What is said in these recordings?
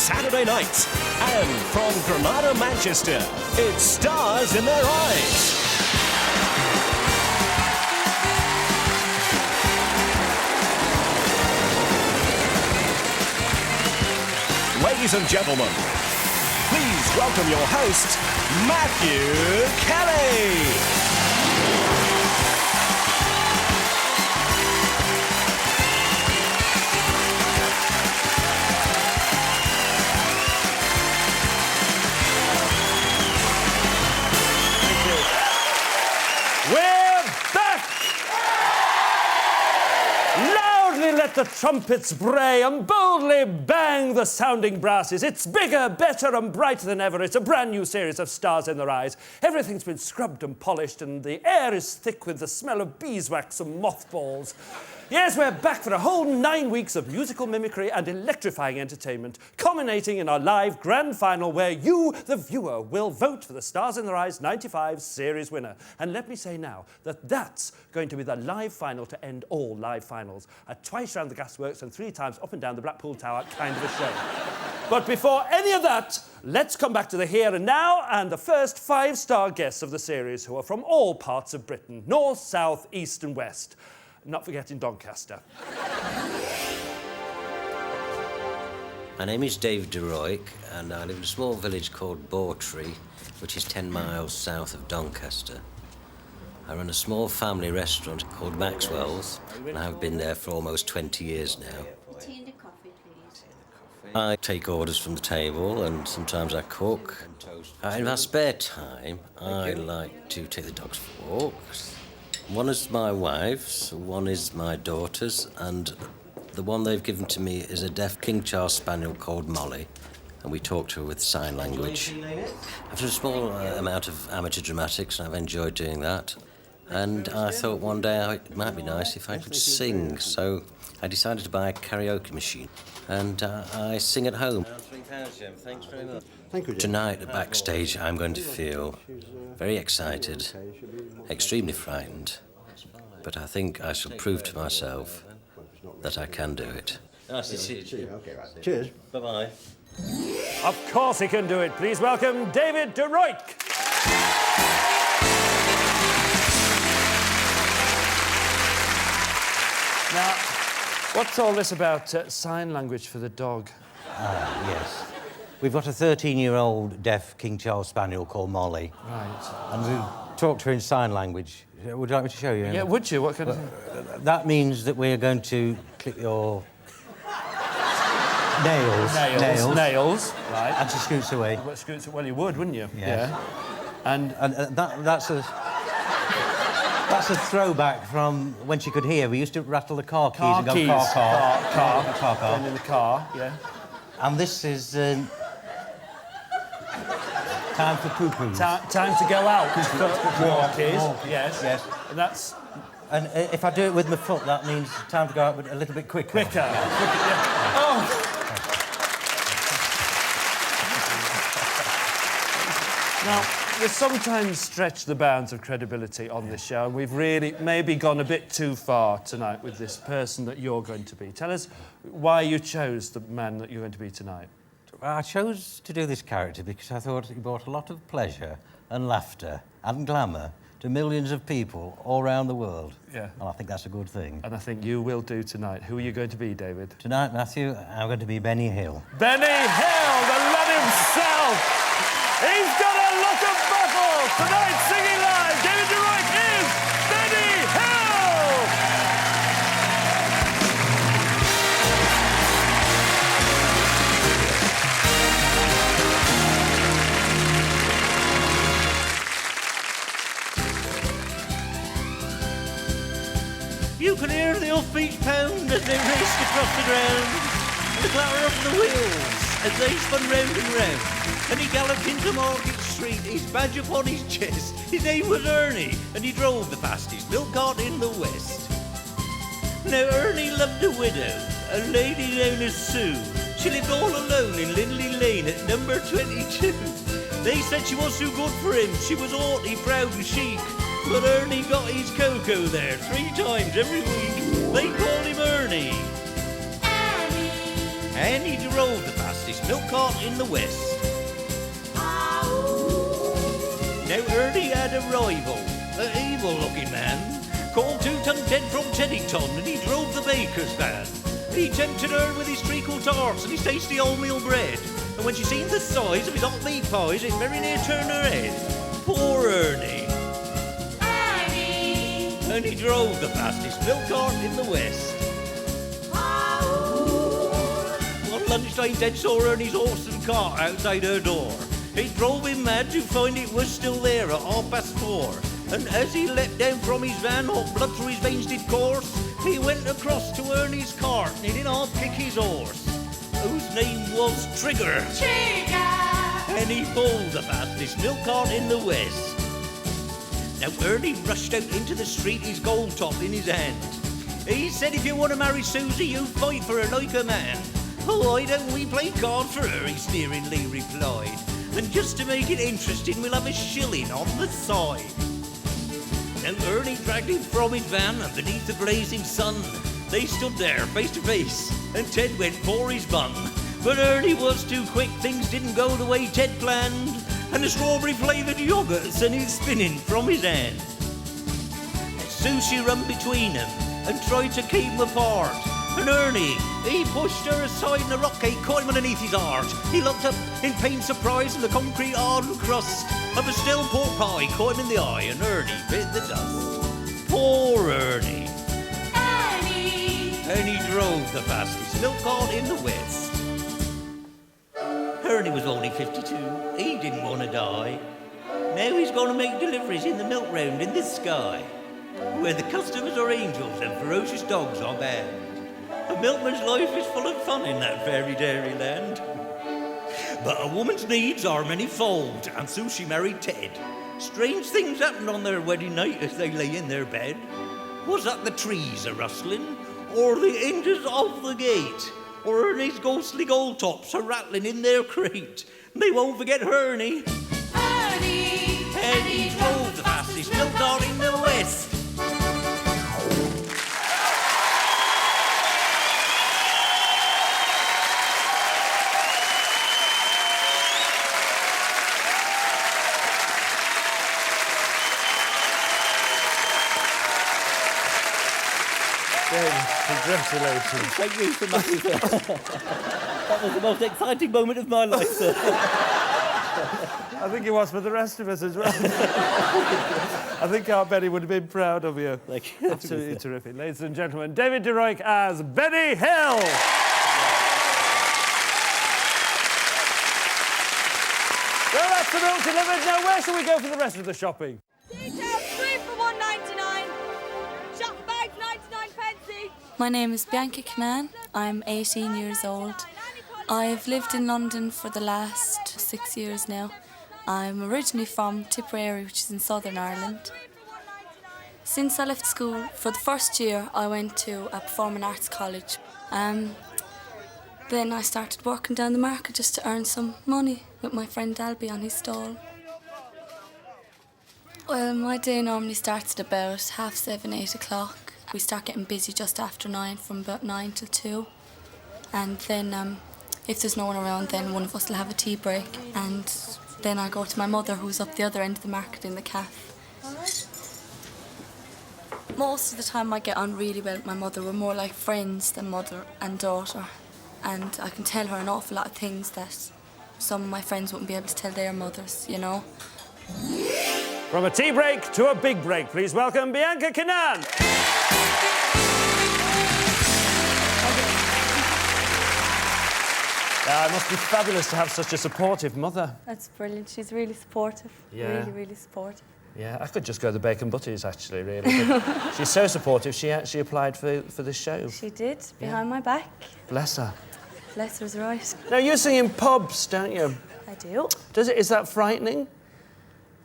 Saturday nights. And from Granada, Manchester, it's Stars in Their Eyes. Ladies and gentlemen, please welcome your host, Matthew Kelly. Let the trumpets bray and boldly bang the sounding brasses. It's bigger, better and brighter than ever. It's a brand new series of Stars in Their Eyes. Everything's been scrubbed and polished and the air is thick with the smell of beeswax and mothballs. Yes, we're back for a whole 9 weeks of musical mimicry and electrifying entertainment, culminating in our live grand final where you, the viewer, will vote for the Stars in Their Eyes 95 series winner. And let me say now that that's going to be the live final to end all live finals. A twice round the gasworks and 3 times up and down the Blackpool Tower kind of a show. But before any of that, let's come back to the here and now and the first 5-star guests of the series who are from all parts of Britain, north, south, east and west. Not forgetting Doncaster. My name is Dave deroy and I live in a small village called Bawtry, which is 10 miles south of Doncaster. I run a small family restaurant called Maxwell's, and I've been there for almost 20 years now. Tea and a coffee, please. I take orders from the table and sometimes I cook. In my spare time, I like to take the dogs for walks. One is my wife's, one is my daughter's, and the one they've given to me is a deaf King Charles Spaniel called Molly, and we talk to her with sign language. I've done a small amount of amateur dramatics, and I've enjoyed doing that. And I thought one day it might be nice if I could sing, so I decided to buy a karaoke machine, and I sing at home. Thanks very much. Thank you, Jim. Tonight at backstage, I'm going to feel very excited, extremely frightened, but I think I shall prove to myself that I can do it. Nice to see you. Okay, right. Cheers. Bye-bye. Of course he can do it. Please welcome David deroy. Now, what's all this about sign language for the dog? Yes. We've got a 13-year-old deaf King Charles Spaniel called Molly. Right. And we talk to her in sign language. Would you like me to show you? Yeah, would you? What kind of thing? That means that we're going to clip your nails. Nails. Right. And she scoots away. Well, you would, wouldn't you? Yes. Yeah. And that's a throwback from when she could hear. We used to rattle the car keys and go car. And in the car, yeah. And this is time for poo-poos. Time to go out. Walkies. Yes. Yes. And that's... And if I do it with my foot, that means time to go out a little bit quicker. Quicker. Yeah. Oh! Now, we sometimes stretch the bounds of credibility on this show, and we've really maybe gone a bit too far tonight with this person that you're going to be. Tell us why you chose the man that you're going to be tonight. I chose to do this character because I thought he brought a lot of pleasure and laughter and glamour to millions of people all around the world. Yeah. And I think that's a good thing. And I think you will do tonight. Who are you going to be, David? Tonight, Matthew, I'm going to be Benny Hill. Benny Hill, the lad himself! He's got a lot of muscle! Tonight, singing live, David deroy is Benny Hill! You can hear the hoof-beats pound as they raced across the ground, and the clatter of the wheels as they spun round and round. And he galloped into Market Street, his badge upon his chest. His name was Ernie, and he drove the fastest milk cart in the West. Now Ernie loved a widow, a lady known as Sue. She lived all alone in Lindley Lane at number 22. They said she was too good for him, she was haughty, proud and chic. But Ernie got his cocoa there 3 times every week. They called him Ernie. Ernie, and he drove the fastest milk cart in the West. Now Ernie had a rival, an evil-looking man, called Two-Ton Ted from Teddington, and he drove the baker's van. He tempted her with his treacle tarts and his tasty wholemeal bread, and when she seen the size of his hot meat pies, it very near turned her head. Poor Ernie. Ernie! And he drove the fastest milk cart in the West. One lunchtime, Ted saw Ernie's horse and cart outside her door. It drove him mad to find it was still there at 4:30. And as he leapt down from his van, hot blood through his veins did course, he went across to Ernie's cart and he did half kick his horse, whose name was Trigger. Trigger! And he pulled the fastest milk cart in the West. Now Ernie rushed out into the street, his gold top in his hand. He said, if you want to marry Susie, you fight for her like a man. Oh, why don't we play cards for her, he sneeringly replied. And just to make it interesting, we'll have a shilling on the side. Now Ernie dragged him from his van, and beneath the blazing sun, they stood there face to face, and Ted went for his bun. But Ernie was too quick, things didn't go the way Ted planned, and the strawberry-flavoured yoghurt sent it spinning from his hand. And Susie ran between them and tried to keep them apart. And Ernie, he pushed her aside and the rock cake caught him underneath his arch. He looked up in pained surprise and the concrete hard crust of a stale pork pie caught him in the eye and Ernie bit the dust. Poor Ernie. Ernie! And he drove the fastest milk cart in the West. Ernie was only 52. He didn't want to die. Now he's going to make deliveries in the milk round in the sky, where the customers are angels and ferocious dogs are bad. A milkman's life is full of fun in that fairy dairy land. But a woman's needs are many-fold, and so she married Ted. Strange things happened on their wedding night as they lay in their bed. Was that the trees a-rustling, or the hinges of the gate, or Ernie's ghostly gold tops a-rattling in their crate? They won't forget Ernie. Ernie! And he drove the fastest milk cart in the West. Congratulations. Thank you so much, sir. That was the most exciting moment of my life, sir. I think it was for the rest of us as well. I think Aunt Benny would have been proud of you. Thank you. Absolutely terrific. Ladies and gentlemen, David deroy as Benny Hill. Well, that's the milk delivered. Now, where shall we go for the rest of the shopping? Details 3 for £1.99. Shop bag 99 pence. My name is Bianca Canan. I'm 18 years old. I've lived in London for the last 6 years now. I'm originally from Tipperary, which is in Southern Ireland. Since I left school, for the first year, I went to a performing arts college. Then I started working down the market just to earn some money with my friend Dalby on his stall. Well, my day normally starts at about 7:30, 8 o'clock. We start getting busy just after 9, from about 9 till 2. And then if there's no one around, then one of us will have a tea break. And then I go to my mother, who's up the other end of the market in the cafe. Most of the time I get on really well with my mother. We're more like friends than mother and daughter. And I can tell her an awful lot of things that some of my friends wouldn't be able to tell their mothers, you know. From a tea break to a big break, please welcome Bianca Canan. It must be fabulous to have such a supportive mother. That's brilliant. She's really supportive. Yeah. Really, really supportive. Yeah, I could just go to the Bacon Butties, actually, really. But she's so supportive, she actually applied for this show. She did, behind my back. Bless her. Bless her's right. Now, you sing in pubs, don't you? I do. Is that frightening?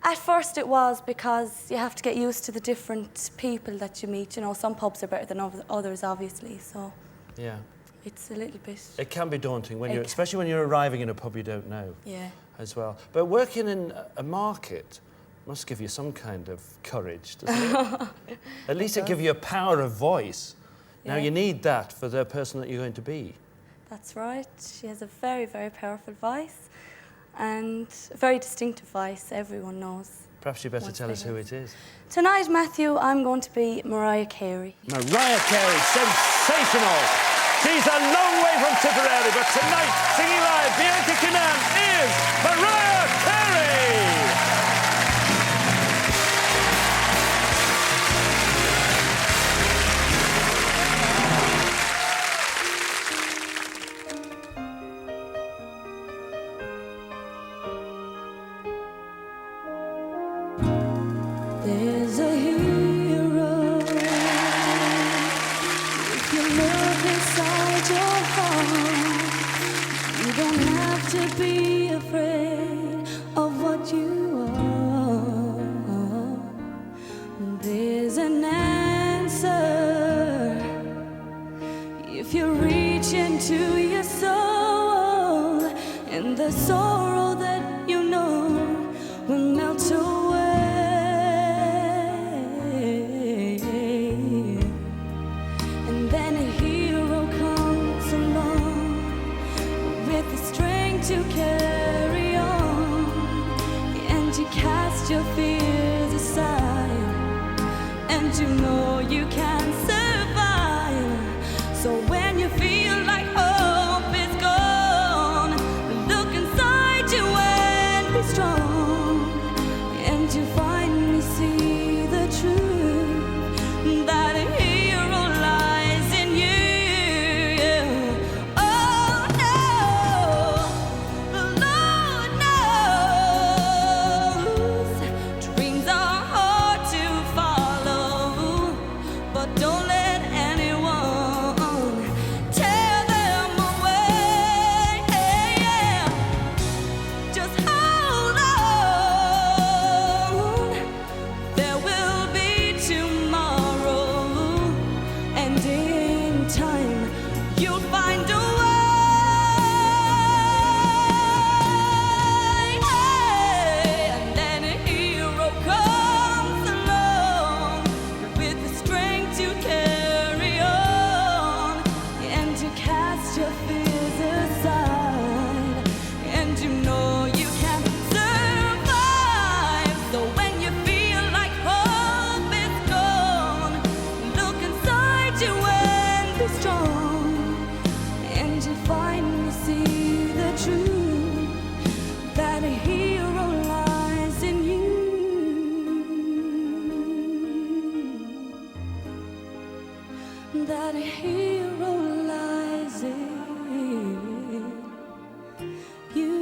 At first it was, because you have to get used to the different people that you meet. You know, some pubs are better than others, obviously, so... Yeah. It's a little bit... It can be daunting, especially when you're arriving in a pub you don't know. Yeah. As well. But working in a market must give you some kind of courage, doesn't it? At least it gives you a power of voice. Now, Yeah. you need that for the person that you're going to be. That's right. She has a very, very powerful voice and a very distinctive voice, everyone knows. Perhaps you better Once tell they us who hear it is. Tonight, Matthew, I'm going to be Mariah Carey. Mariah Carey, sensational. She's a long way from Tipperary, but tonight, singing live, Bianca Canan is Mariah Carey. There's a hero. If you look inside your heart, you don't have to be afraid of what you are. There's an answer if you reach into your soul, and the sorrow that you know will melt away. And then a hero comes along with the strength to carry on, and you cast your fears aside, and you know you can survive. So when you feel like hope is gone, look inside you and be strong, and you finally see the truth, that a hero lies in you. Oh no, the Lord knows dreams are hard to follow, but don't let anyone tear them away. Just hold on, there will be tomorrow, and in time you'll find a way. And then a hero comes along with the strength to carry on, and you cast your fears aside, and you know you can survive. So when you feel like hope is gone, look inside you and be strong, and you finally see the truth, that a hero lies in you, that a hero lies in you.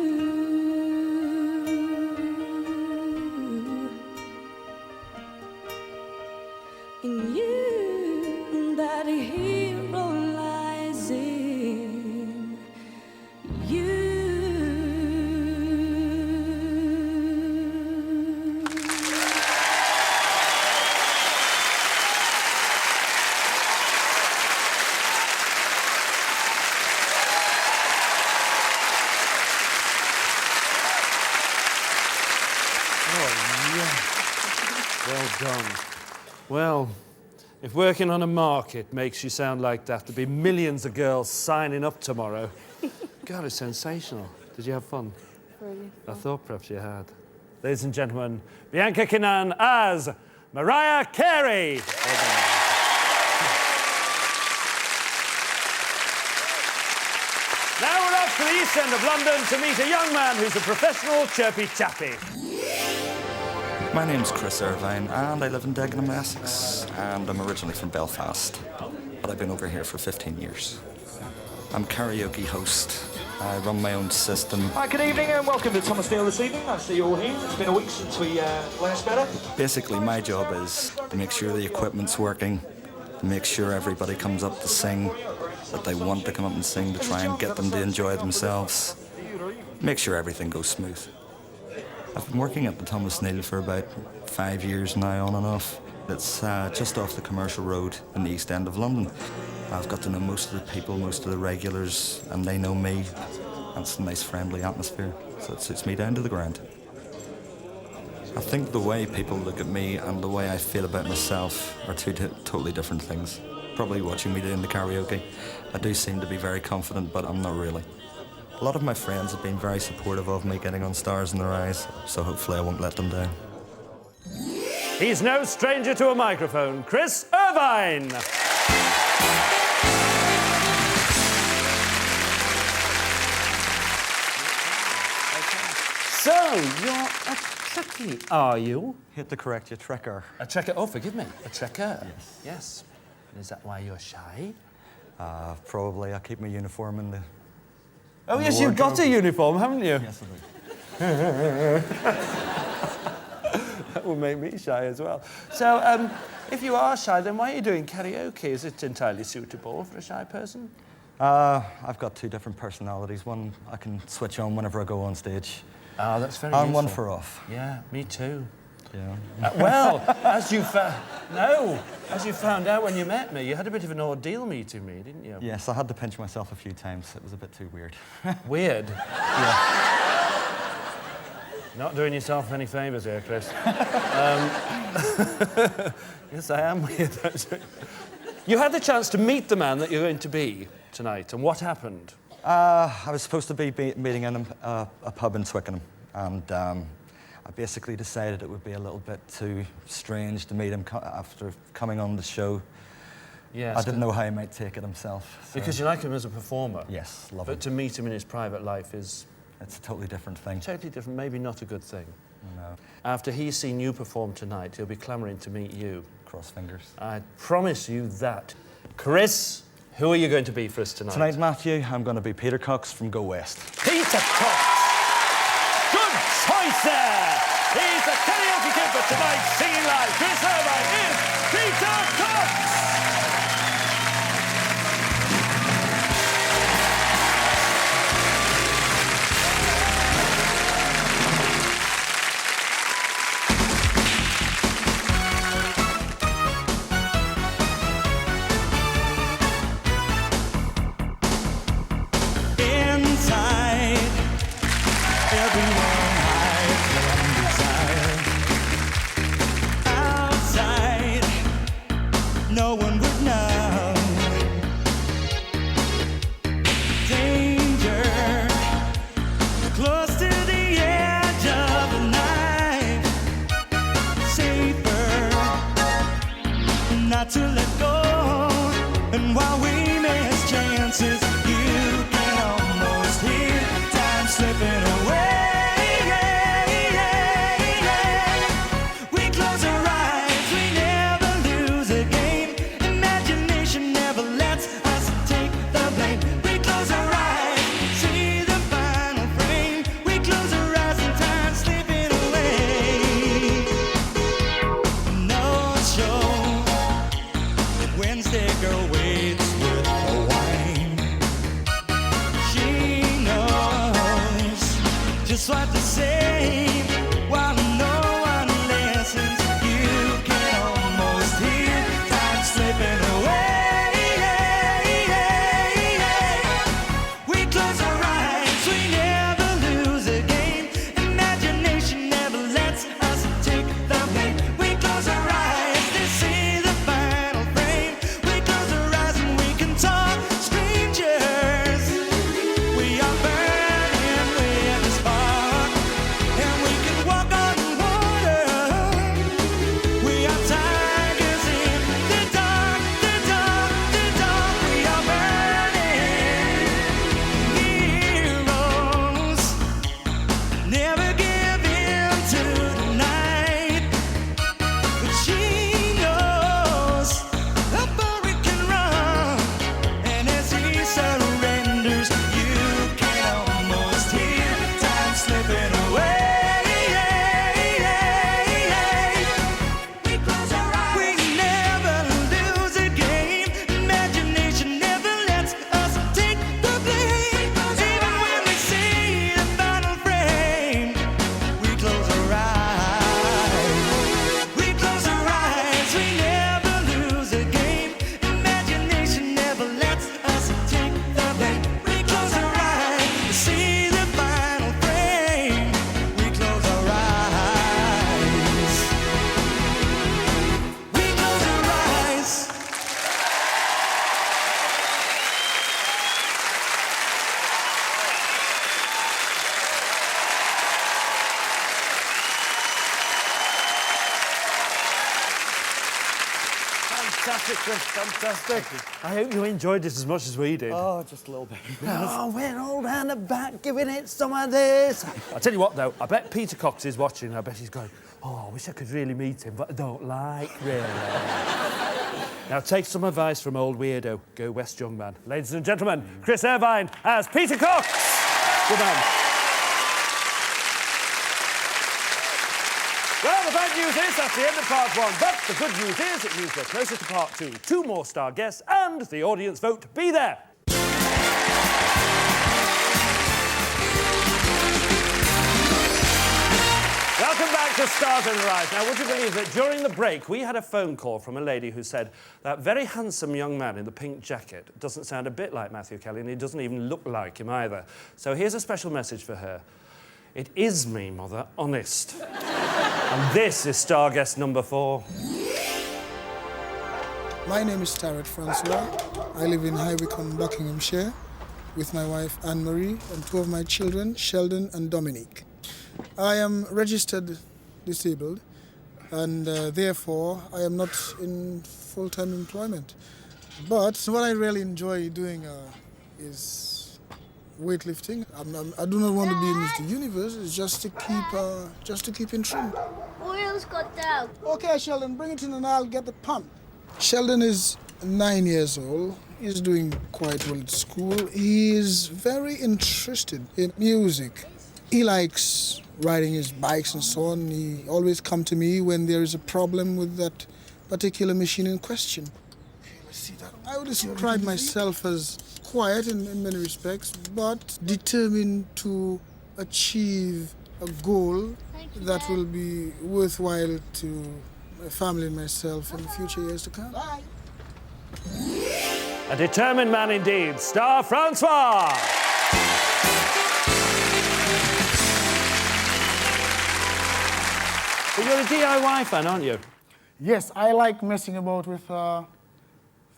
In you, that a hero lies in you. Well done. Well, if working on a market makes you sound like that, there'll be millions of girls signing up tomorrow. God, it's sensational. Did you have fun? Brilliant. I thought perhaps you had. Ladies and gentlemen, Bianca Canan as Mariah Carey. Well done. Now we're off to the East End of London to meet a young man who's a professional chirpy chappy. My name's Chris Irvine, and I live in Dagenham, Essex, and I'm originally from Belfast, but I've been over here for 15 years. I'm karaoke host. I run my own system. Hi, good evening and welcome to Thomas Neal this evening. I see you all here. It's been a week since we last met up. Basically, my job is to make sure the equipment's working, to make sure everybody comes up to sing, that they want to come up and sing, to try and get them to enjoy themselves, make sure everything goes smooth. I've been working at the Thomas Neal for about 5 years now, on and off. It's just off the commercial road in the East End of London. I've got to know most of the people, most of the regulars, and they know me. And it's a nice, friendly atmosphere, so it suits me down to the ground. I think the way people look at me and the way I feel about myself are two totally different things. Probably watching me doing the karaoke, I do seem to be very confident, but I'm not really. A lot of my friends have been very supportive of me getting on Stars in Their Eyes, so hopefully I won't let them down. He's no stranger to a microphone, Chris Irvine. So, you're a trekkie, are you? Hate to correct you, trekker. A trekker, oh, forgive me, a trekker. Yes. And is that why you're shy? Probably. I keep my uniform in the... Oh, yes, you've got a uniform, haven't you? Yes, I do. That would make me shy as well. So, if you are shy, then why are you doing karaoke? Is it entirely suitable for a shy person? I've got two different personalities. One I can switch on whenever I go on stage. Oh, that's very And useful. one for off. Yeah, me too. Yeah. Well, as you found out when you met me, you had a bit of an ordeal meeting me, didn't you? Yes, I had to pinch myself a few times. It was a bit too weird. Weird? Yeah. Not doing yourself any favours here, Chris. Yes, I am weird, actually. You had the chance to meet the man that you're going to be tonight, and what happened? I was supposed to be meeting in a pub in Twickenham, and I basically decided it would be a little bit too strange to meet him after coming on the show. Yes. I didn't know how he might take it himself. So. Because you like him as a performer? Yes, love him. But to meet him in his private life is... It's a totally different thing. Totally different, maybe not a good thing. No. After he's seen you perform tonight, he'll be clamouring to meet you. Cross fingers. I promise you that. Chris, who are you going to be for us tonight? Tonight, Matthew, I'm going to be Peter Cox from Go West. Peter Cox! Good choice there! He's the karaoke kid for tonight, singing live. Chris Irvine is Peter Cox! No one would know. Danger, close to the edge of the knife. Safer not to let go. And while we miss chances, you can almost hear time slipping away. Just what to say while no one listens. You can almost hear time slipping away. We close our eyes, we never lose a game. Imagination never lets us take the blame. We close our eyes to see the final frame. We close our eyes and we can talk strangers. We are burning with the spark. Fantastic, Chris, fantastic. I hope you enjoyed this as much as we did. Oh, just a little bit. Oh, we're all down the back giving it some of this. I'll tell you what, though, I bet Peter Cox is watching. I bet he's going, oh, I wish I could really meet him, but I don't like, really. Now, take some advice from old weirdo. Go West, young man. Ladies and gentlemen, Chris Irvine as Peter Cox. Good man. Well, the bad news is that's the end of part one, but the good news is it means we're closer to part two. 2 more star guests and the audience vote. Be there. Welcome back to Stars in the Rise. Now, would you believe that during the break we had a phone call from a lady who said that very handsome young man in the pink jacket doesn't sound a bit like Matthew Kelly and he doesn't even look like him either. So here's a special message for her. It is me, mother, honest. And this is star guest number 4. My name is Francois. I live in High Wycombe, Buckinghamshire, with my wife Anne-Marie and 2 of my children, Sheldon and Dominique. I am registered disabled and therefore I am not in full-time employment. But what I really enjoy doing is weightlifting. I do not want to be Mr. Universe. It's just to keep in trim. Oil's got down. Okay, Sheldon, bring it in and I'll get the pump. Sheldon is 9 years old. He's doing quite well at school. He is very interested in music. He likes riding his bikes and so on. He always comes to me when there is a problem with that particular machine in question. I would describe myself as quiet in many respects, but determined to achieve a goal that will be worthwhile to my family and myself in the future years to come. Bye. A determined man indeed, star Francois. But you're a DIY fan, aren't you? Yes, I like messing about with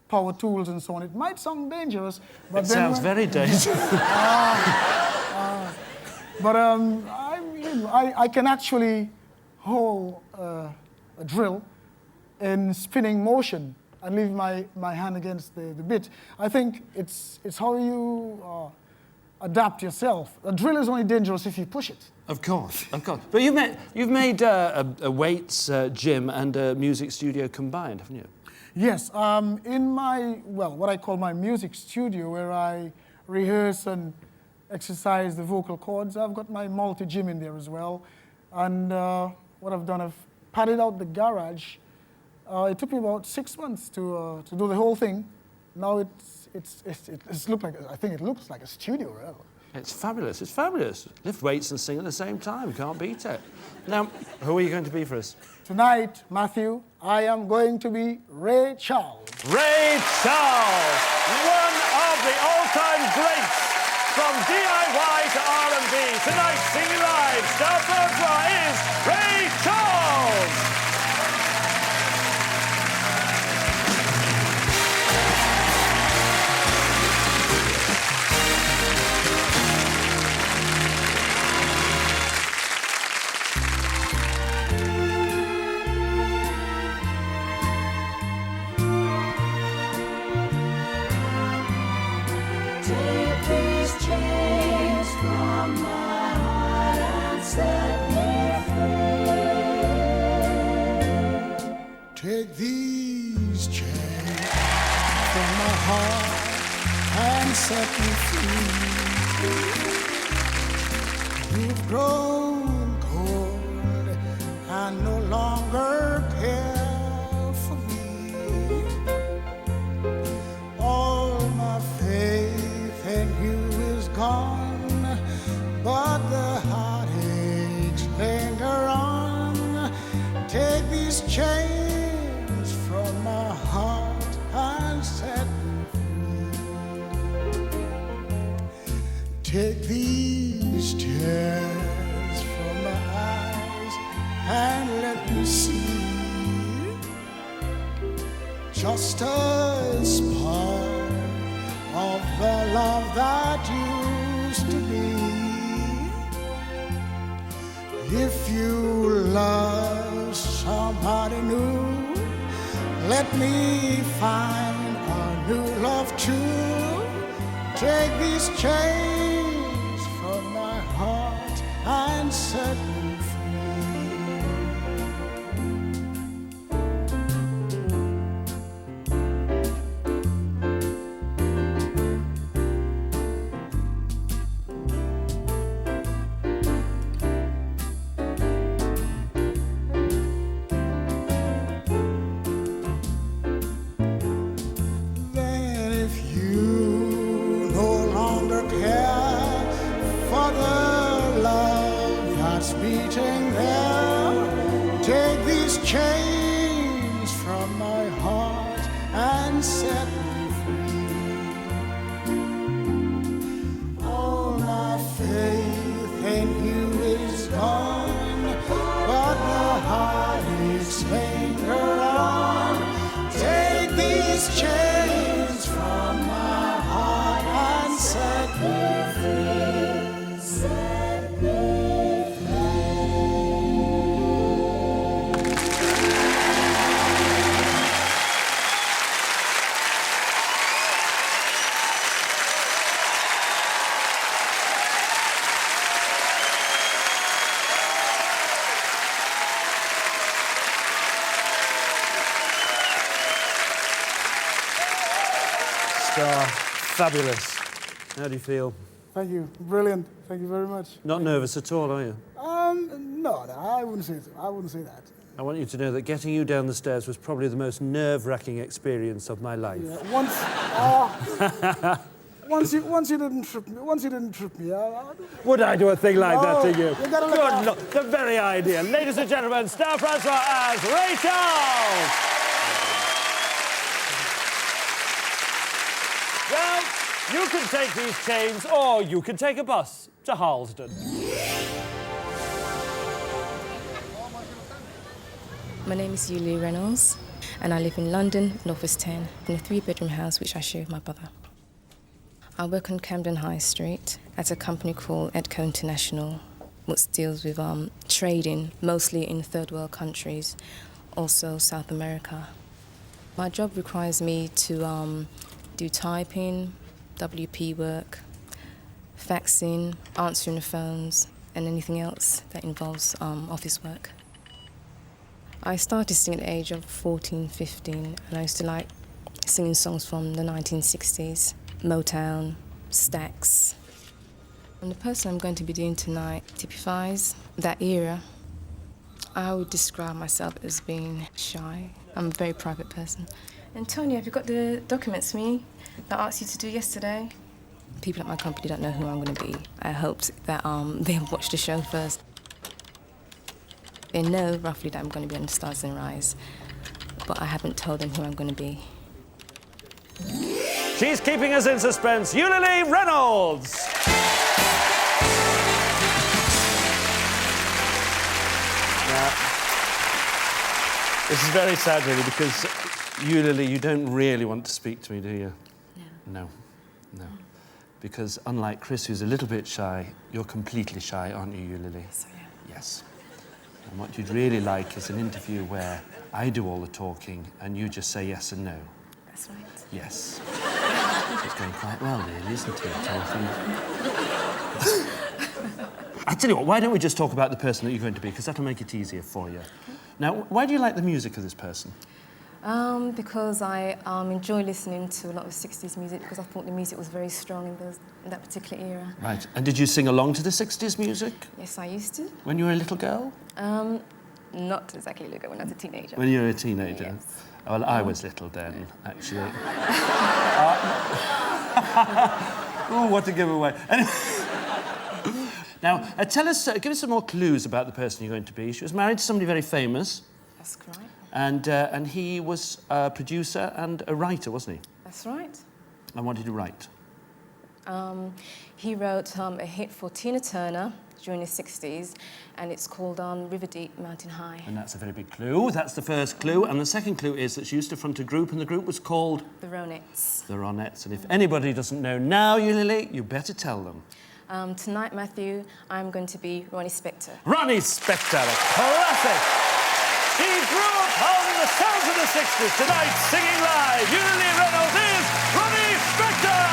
power tools and so on. It might sound dangerous, but it sounds very dangerous. But I can actually hold a drill in spinning motion and leave my hand against the bit. I think it's how you adapt yourself. A drill is only dangerous if you push it. Of course, of course. But you've made a weights gym and a music studio combined, haven't you? Yes, in my, what I call my music studio, where I rehearse and exercise the vocal cords, I've got my multi-gym in there as well. And what I've done, I've padded out the garage. It took me about 6 months to do the whole thing. Now it's looked like, I think it looks like a studio, really. It's fabulous, it's fabulous. Lift weights and sing at the same time, can't beat it. Now, who are you going to be for us? Tonight, Matthew, I am going to be Ray Charles. Ray Charles, one of the all-time greats from DIY to R&B. Tonight, singing live, star Francois is Ray Charles. Take these chains from my heart and set me free. You've grown cold and no longer care for me. All my faith in you is gone, but the heartaches linger on. Take these chains from my heart and set me free. Take these tears from my eyes and let me see just a spark of the love that used to be. If you love somebody new, Let me find a new love too. Take these chains from my heart and set me beating there. Take these chains from my heart and set me free. All my faith in you is gone, but the heartaches linger on. Take these chains from my heart and set me free. Set me free. Fabulous. How do you feel? Thank you. Brilliant. Thank you very much. Not nervous at all, are you? No, I wouldn't say so. I wouldn't say that. I want you to know that getting you down the stairs was probably the most nerve-wracking experience of my life. Yeah, once you didn't trip me. Would I do a thing like that to you? You gotta look Good out. Lord, the very idea. Ladies and gentlemen, star Francois as Rachel! Well, you can take these chains, or you can take a bus to Harlesden. My name is Reynolds, and I live in London, Northwest 10, in a 3-bedroom house which I share with my brother. I work on Camden High Street at a company called Edco International, which deals with trading, mostly in third world countries, also South America. My job requires me to do typing, WP work, faxing, answering the phones, and anything else that involves office work. I started singing at the age of 14, 15, and I used to like singing songs from the 1960s, Motown, Stax. And the person I'm going to be doing tonight typifies that era. I would describe myself as being shy. I'm a very private person. Antonio, have you got the documents for me that I asked you to do yesterday? People at my company don't know who I'm going to be. I hoped that they'll watch the show first. They know roughly that I'm going to be on Stars and Rise, but I haven't told them who I'm going to be. She's keeping us in suspense, Reynolds! Now, this is very sad, really, because you don't really want to speak to me, do you? No. No. Because unlike Chris, who's a little bit shy, you're completely shy, aren't you, Yes, I am. Yes. And what you'd really like is an interview where I do all the talking and you just say yes and no. That's right. Yes. It's going quite well, really, isn't it? I tell you what, why don't we just talk about the person that you're going to be, because that'll make it easier for you. Now, why do you like the music of this person? Because I enjoy listening to a lot of 60s music, because I thought the music was very strong in that particular era. Right. And did you sing along to the 60s music? Yes, I used to. When you were a little girl? Not exactly a little girl, when I was a teenager. When you were a teenager? Yes. Well, I was little then, actually. Oh, what a giveaway. Anyway. Now, give us some more clues about the person you're going to be. She was married to somebody very famous. That's right. And he was a producer and a writer, wasn't he? That's right. And what did he write? He wrote a hit for Tina Turner during the 60s, and it's called River Deep, Mountain High. And that's a very big clue. That's the first clue. And the second clue is that she used to front a group, and the group was called? The Ronettes. The Ronettes. And if anybody doesn't know now, you better tell them. Tonight, Matthew, I'm going to be Ronnie Spector. Ronnie Spector, a classic! She grew up on the sounds of the 60s. Tonight, singing live, Julie Reynolds is Ronnie Spector!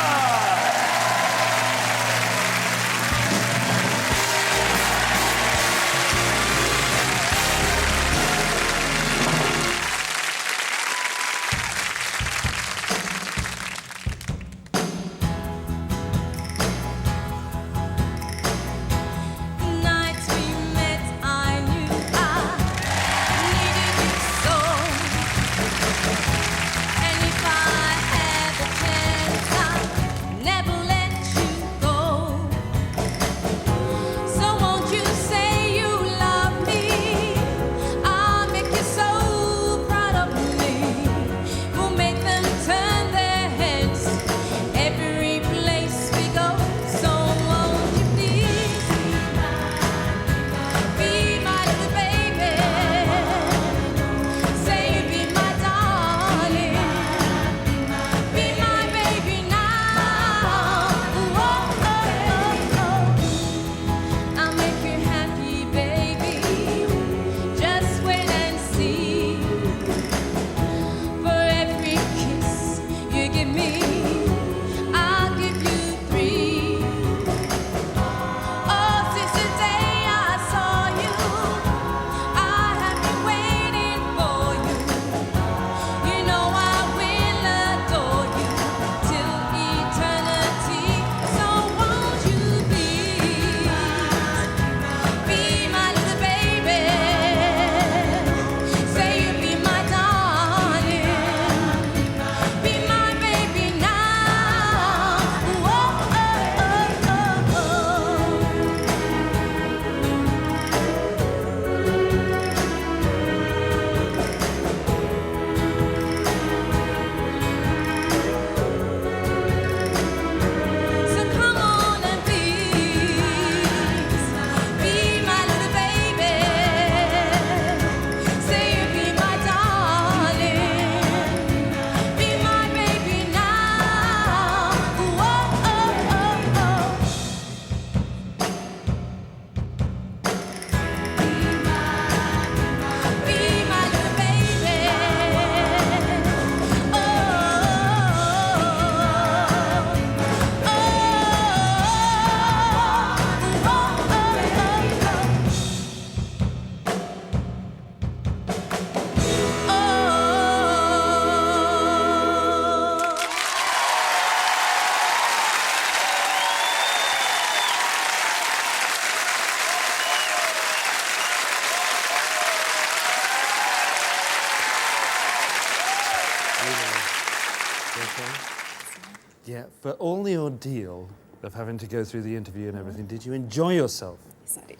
Yeah, for all the ordeal of having to go through the interview and everything, did you enjoy yourself? Yes, I did.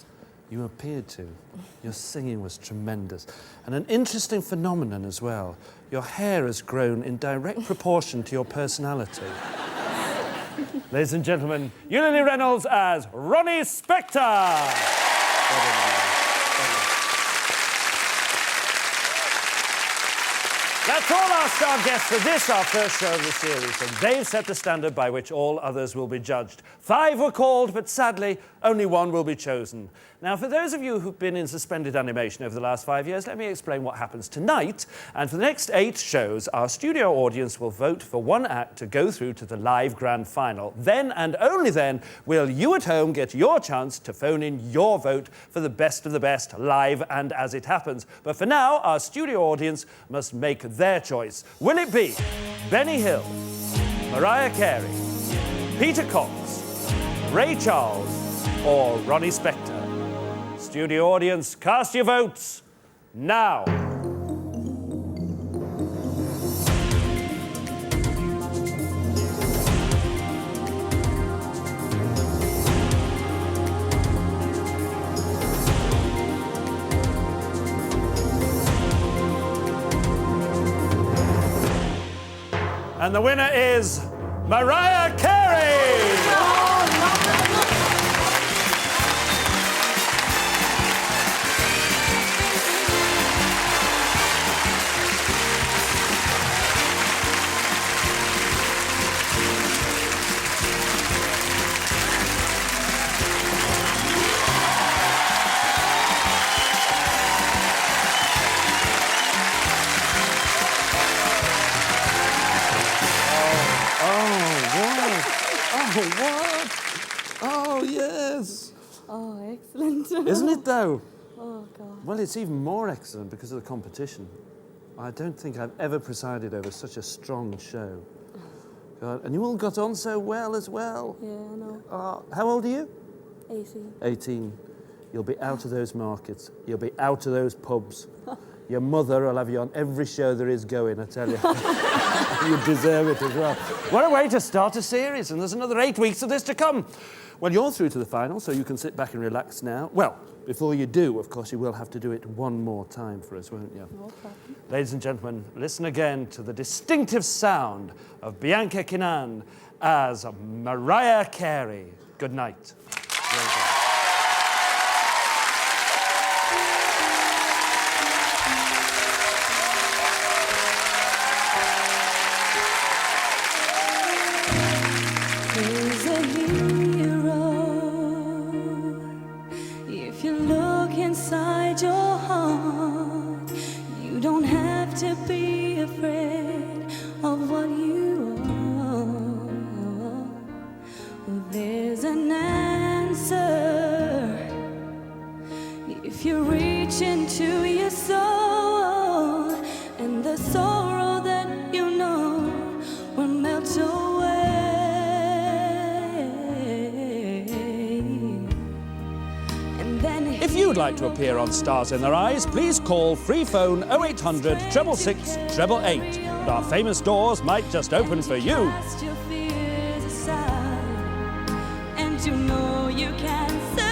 You appeared to. Your singing was tremendous. And an interesting phenomenon as well. Your hair has grown in direct proportion to your personality. Ladies and gentlemen, Julie Reynolds as Ronnie Spector! That's all our star guests for this, our first show of the series, and they've set the standard by which all others will be judged. 5 were called, but sadly, only 1 will be chosen. Now, for those of you who've been in suspended animation over the last 5 years, let me explain what happens tonight. And for the next 8 shows, our studio audience will vote for 1 act to go through to the live grand final. Then, and only then, will you at home get your chance to phone in your vote for the best of the best, live and as it happens. But for now, our studio audience must make their choice. Will it be Benny Hill, Mariah Carey, Peter Cox, Ray Charles, or Ronnie Spector? Studio audience, cast your votes now. And the winner is Mariah Carey! What? Oh, yes. Oh, excellent. Isn't it, though? Oh, God. Well, it's even more excellent because of the competition. I don't think I've ever presided over such a strong show. God, and you all got on so well as well. Yeah, I know. How old are you? 18. 18. You'll be out of those markets. You'll be out of those pubs. Your mother will have you on every show there is going, I tell you. You deserve it as well. What a way to start a series, and there's another 8 weeks of this to come. Well, you're through to the final, so you can sit back and relax now. Well, before you do, of course, you will have to do it one more time for us, won't you? No problem. Ladies and gentlemen, listen again to the distinctive sound of Bianca Canan as Mariah Carey. Good night. Well done. He's a hero. If you look inside your heart, you don't have to be afraid of what you are. There's an answer if you reach into your soul, and the sorrow that you know will melt away. If you'd like to appear on Stars in Their Eyes, please call free phone 0800 666 888, and our famous doors might just open for you. Cast your fears aside, and you know you can say